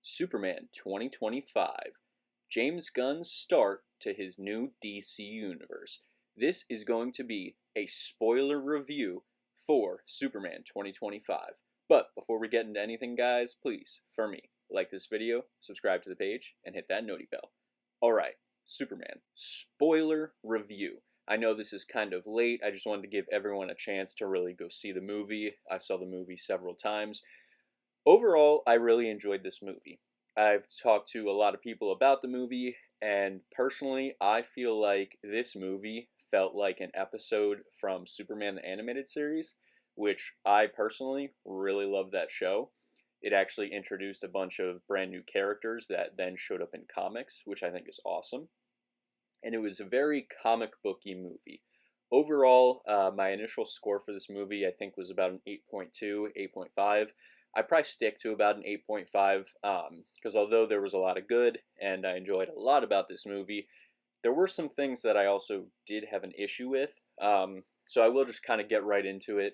Superman 2025, James Gunn's start to his new DC universe. This is going to be a spoiler review for Superman 2025. But before we get into anything, guys, please, for me, like this video, subscribe to the page, and hit that noti bell. Alright, Superman, spoiler review. I know this is kind of late. I just wanted to give everyone a chance to really go see the movie. I saw the movie several times. Overall, I really enjoyed this movie. I've talked to a lot of people about the movie, and personally, I feel like this movie felt like an episode from Superman the Animated Series, which I personally really love that show. It actually introduced a bunch of brand new characters that then showed up in comics, which I think is awesome. And it was a very comic booky movie. Overall, my initial score for this movie I think was about an 8.2, 8.5. I probably stick to about an 8.5 because although there was a lot of good and I enjoyed a lot about this movie, there were some things that I also did have an issue with. So I will just kind of get right into it.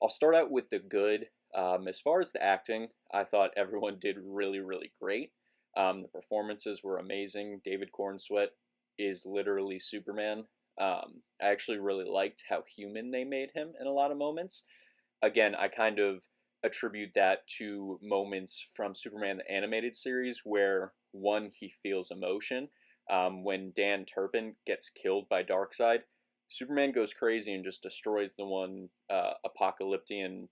I'll start out with the good. As far as the acting, I thought everyone did really, really great. The performances were amazing. David Cornsweet is literally Superman. I actually really liked how human they made him in a lot of moments. Again, I kind of attribute that to moments from Superman the Animated Series where, one, he feels emotion. When Dan Turpin gets killed by Darkseid, Superman goes crazy and just destroys the one Apocalyptian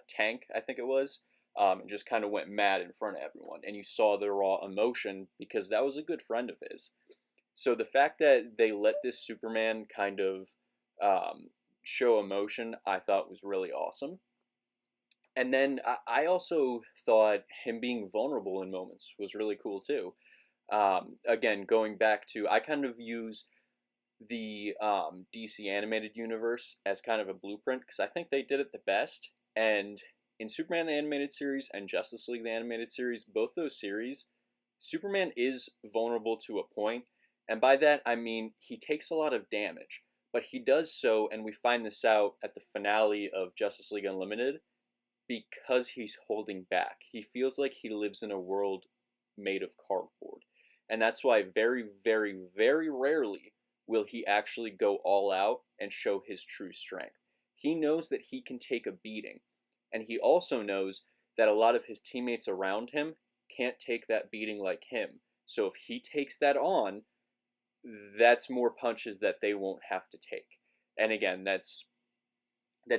tank, I think it was, and just kind of went mad in front of everyone. And you saw the raw emotion because that was a good friend of his. So the fact that they let this Superman kind of show emotion, I thought was really awesome. And then I also thought him being vulnerable in moments was really cool too. Again, going back to, I kind of use the DC animated universe as kind of a blueprint because I think they did it the best. And in Superman the Animated Series and Justice League the Animated Series, both those series, Superman is vulnerable to a point. And by that, I mean he takes a lot of damage. But he does so, and we find this out at the finale of Justice League Unlimited, because he's holding back. He feels like he lives in a world made of cardboard. And that's why very, very, very rarely will he actually go all out and show his true strength. He knows that he can take a beating. And he also knows that a lot of his teammates around him can't take that beating like him. So if he takes that on, that's more punches that they won't have to take. And again, that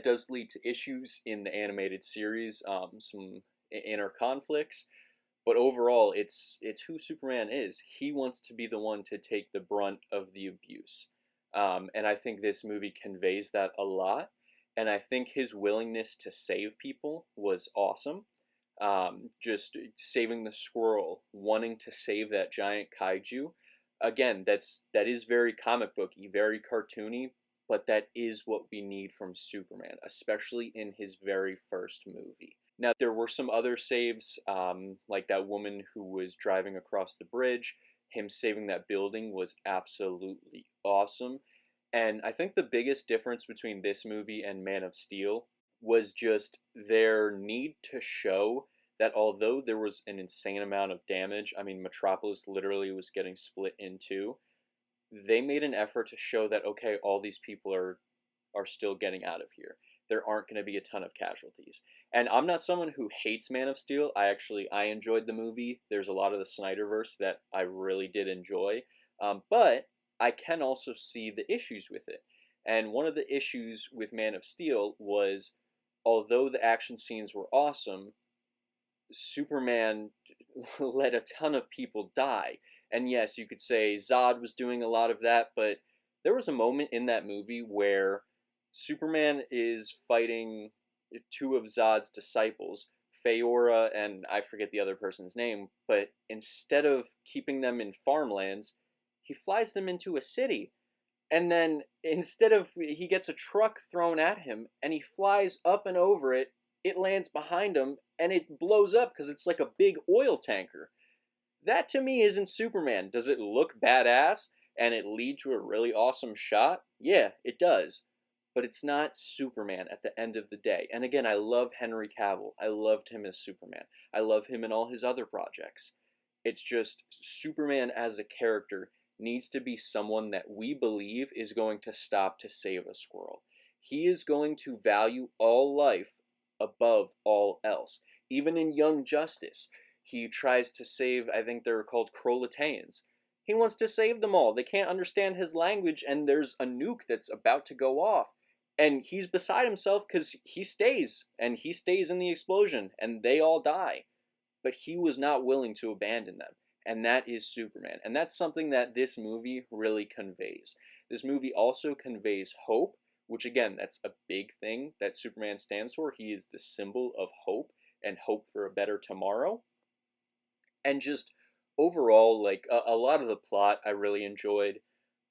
does lead to issues in the animated series, some inner conflicts. But overall, it's who Superman is. He wants to be the one to take the brunt of the abuse, and I think this movie conveys that a lot. And I think his willingness to save people was awesome. Just saving the squirrel, wanting to save that giant kaiju. Again, that is very comic booky, very cartoony, but that is what we need from Superman, especially in his very first movie. Now, there were some other saves, like that woman who was driving across the bridge. Him saving that building was absolutely awesome. And I think the biggest difference between this movie and Man of Steel was just their need to show that although there was an insane amount of damage, I mean, Metropolis literally was getting split in two, they made an effort to show that, okay, all these people are still getting out of here. There aren't going to be a ton of casualties. And I'm not someone who hates Man of Steel. I enjoyed the movie. There's a lot of the Snyderverse that I really did enjoy. But I can also see the issues with it. And one of the issues with Man of Steel was, although the action scenes were awesome, Superman let a ton of people die. And yes, you could say Zod was doing a lot of that, but there was a moment in that movie where Superman is fighting two of Zod's disciples, Feora and I forget the other person's name, but instead of keeping them in farmlands, he flies them into a city. And then instead of, he gets a truck thrown at him and he flies up and over it, it lands behind him and it blows up because it's like a big oil tanker. That to me isn't Superman. Does it look badass and it lead to a really awesome shot? Yeah, it does. but it's not Superman at the end of the day. And again, I love Henry Cavill. I loved him as Superman. I love him in all his other projects. It's just Superman as a character needs to be someone that we believe is going to stop to save a squirrel. He is going to value all life above all else. Even in Young Justice, he tries to save, I think they're called Krolataeans. He wants to save them all. They can't understand his language, and there's a nuke that's about to go off. And he's beside himself because he stays, and he stays in the explosion, and they all die. But he was not willing to abandon them. And that is Superman. And that's something that this movie really conveys. This movie also conveys hope, which again, that's a big thing that Superman stands for. He is the symbol of hope and hope for a better tomorrow. And just overall, like a lot of the plot I really enjoyed.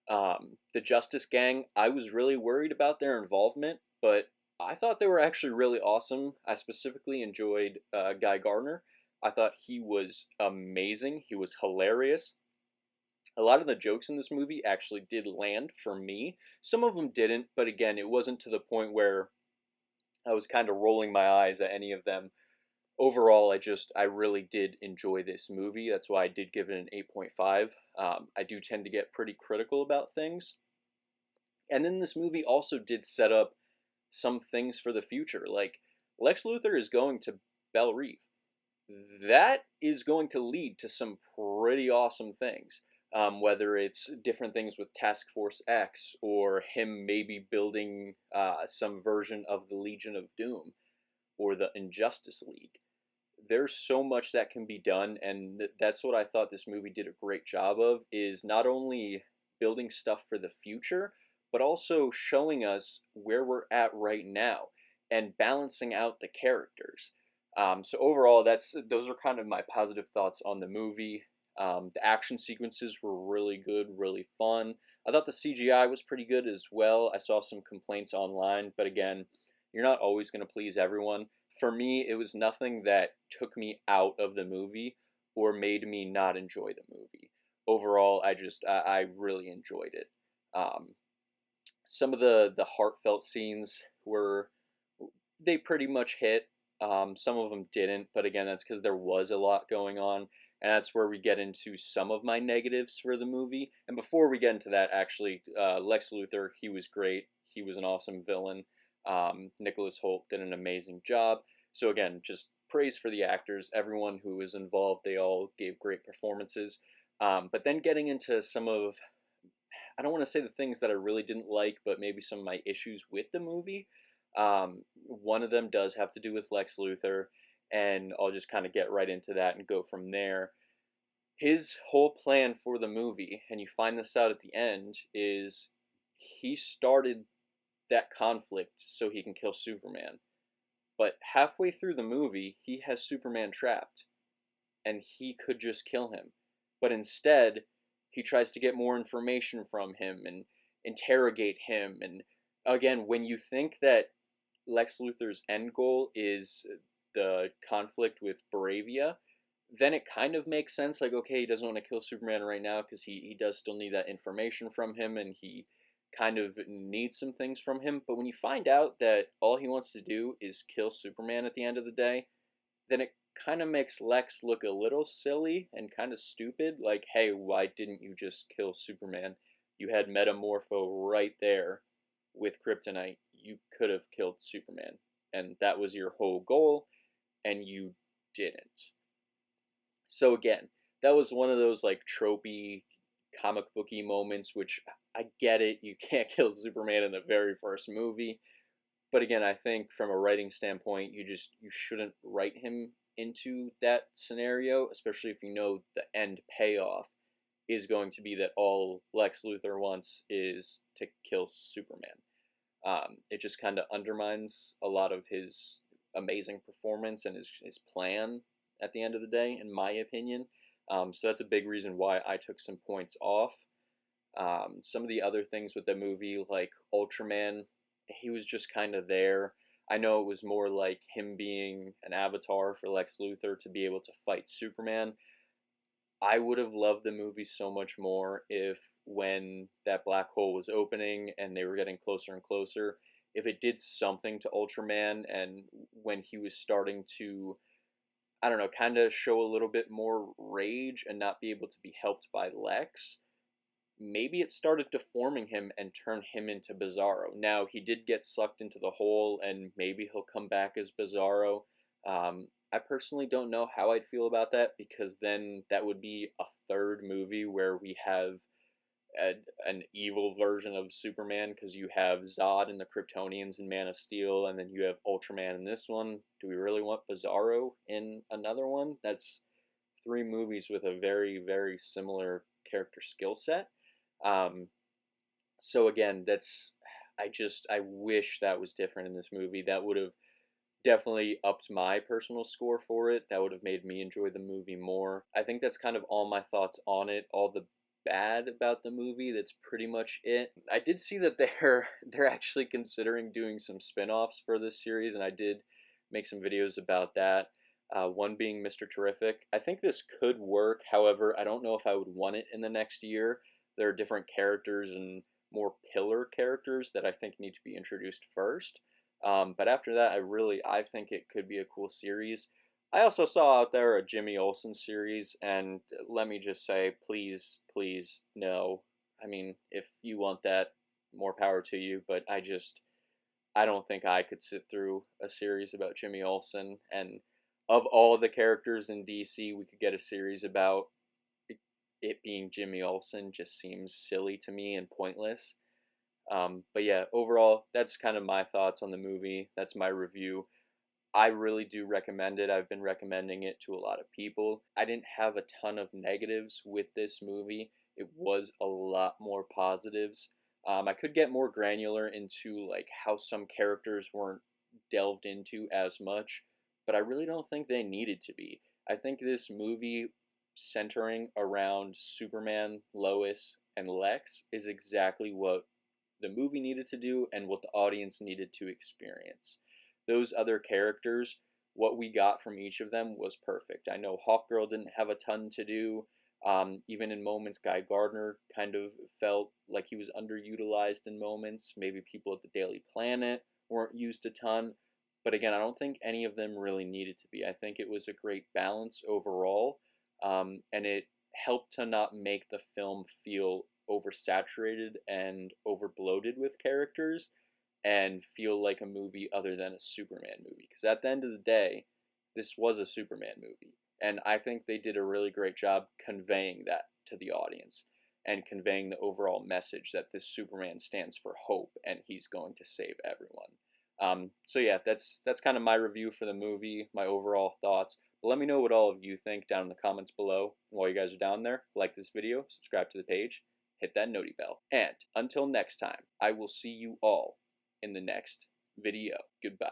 The Justice Gang, I was really worried about their involvement, but I thought they were actually really awesome. I specifically enjoyed Guy Gardner. I thought he was amazing. He was hilarious. A lot of the jokes in this movie actually did land for me. Some of them didn't, but again, it wasn't to the point where I was kind of rolling my eyes at any of them. Overall, I really did enjoy this movie. That's why I did give it an 8.5. I do tend to get pretty critical about things. And then this movie also did set up some things for the future. Like, Lex Luthor is going to Belle Reve. That is going to lead to some pretty awesome things. Whether it's different things with Task Force X, or him maybe building some version of the Legion of Doom, or the Injustice League. There's so much that can be done, and that's what I thought this movie did a great job of, is not only building stuff for the future, but also showing us where we're at right now and balancing out the characters. So overall, those are kind of my positive thoughts on the movie. The action sequences were really good, really fun. I thought the CGI was pretty good as well. I saw some complaints online, but again, you're not always going to please everyone. For me, it was nothing that took me out of the movie or made me not enjoy the movie. Overall, I really enjoyed it. Um, some of the heartfelt scenes they pretty much hit. Some of them didn't, but again, that's because there was a lot going on, and that's where we get into some of my negatives for the movie. And before we get into that, actually, Lex Luthor, he was great. He was an awesome villain. Nicholas Hoult did an amazing job. So again, just praise for the actors. Everyone who was involved, they all gave great performances. But then getting into some of, I don't want to say the things that I really didn't like, but maybe some of my issues with the movie. One of them does have to do with Lex Luthor, and I'll just kind of get right into that and go from there. His whole plan for the movie, and you find this out at the end, is he started that conflict so he can kill Superman. But halfway through the movie, he has Superman trapped, and he could just kill him. But instead, he tries to get more information from him and interrogate him. And again, when you think that Lex Luthor's end goal is the conflict with Bravia, then it kind of makes sense. Like, okay, he doesn't want to kill Superman right now because he does still need that information from him, and he kind of needs some things from him. But when you find out that all he wants to do is kill Superman at the end of the day, then it kind of makes Lex look a little silly and kind of stupid. Like, hey, why didn't you just kill Superman? You had Metamorpho right there with Kryptonite. You could have killed Superman, and that was your whole goal, and you didn't. So again, that was one of those like tropey comic booky moments, which I get it. You can't kill Superman in the very first movie, but again, I think from a writing standpoint, you shouldn't write him into that scenario, especially if you know the end payoff is going to be that all Lex Luthor wants is to kill Superman. It just kind of undermines a lot of his amazing performance and his plan at the end of the day, in my opinion. So that's a big reason why I took some points off. Some of the other things with the movie, like Ultraman, he was just kind of there. I know it was more like him being an avatar for Lex Luthor to be able to fight Superman. I would have loved the movie so much more if, when that black hole was opening and they were getting closer and closer, if it did something to Ultraman, and when he was starting to, I don't know, kind of show a little bit more rage and not be able to be helped by Lex, maybe it started deforming him and turn him into Bizarro. Now, he did get sucked into the hole, and maybe he'll come back as Bizarro. I personally don't know how I'd feel about that, because then that would be a third movie where we have an evil version of Superman, because you have Zod and the Kryptonians in Man of Steel, and then you have Ultraman in this one. Do we really want Bizarro in another one? That's three movies with a very, very similar character skill set. Um, so again, I wish that was different in this movie. That would have definitely upped my personal score for it. That would have made me enjoy the movie more. I think that's kind of all my thoughts on it. All the bad about the movie, that's pretty much it. I did see that they're actually considering doing some spin-offs for this series, and I did make some videos about that. One being Mr. Terrific. I think this could work. However, I don't know if I would want it in the next year. There are different characters and more pillar characters that I think need to be introduced first. But after that, I think it could be a cool series. I also saw out there a Jimmy Olsen series, and let me just say, please, please, no. I mean, if you want that, more power to you, but I don't think I could sit through a series about Jimmy Olsen. And of all the characters in DC we could get a series about, it being Jimmy Olsen just seems silly to me and pointless. But yeah, overall, that's kind of my thoughts on the movie. That's my review. I really do recommend it. I've been recommending it to a lot of people. I didn't have a ton of negatives with this movie. It was a lot more positives. I could get more granular into like how some characters weren't delved into as much, but I really don't think they needed to be. I think this movie centering around Superman, Lois, and Lex is exactly what the movie needed to do and what the audience needed to experience. Those other characters, what we got from each of them was perfect. I know Hawkgirl didn't have a ton to do. Even in moments, Guy Gardner kind of felt like he was underutilized in moments. Maybe people at the Daily Planet weren't used a ton. But again, I don't think any of them really needed to be. I think it was a great balance overall. And it helped to not make the film feel oversaturated and overbloated with characters and feel like a movie other than a Superman movie. Because at the end of the day, this was a Superman movie. And I think they did a really great job conveying that to the audience and conveying the overall message that this Superman stands for hope and he's going to save everyone. So yeah, that's kind of my review for the movie, my overall thoughts. But let me know what all of you think down in the comments below. And while you guys are down there, like this video, subscribe to the page, hit that noti bell. And until next time, I will see you all in the next video. Goodbye.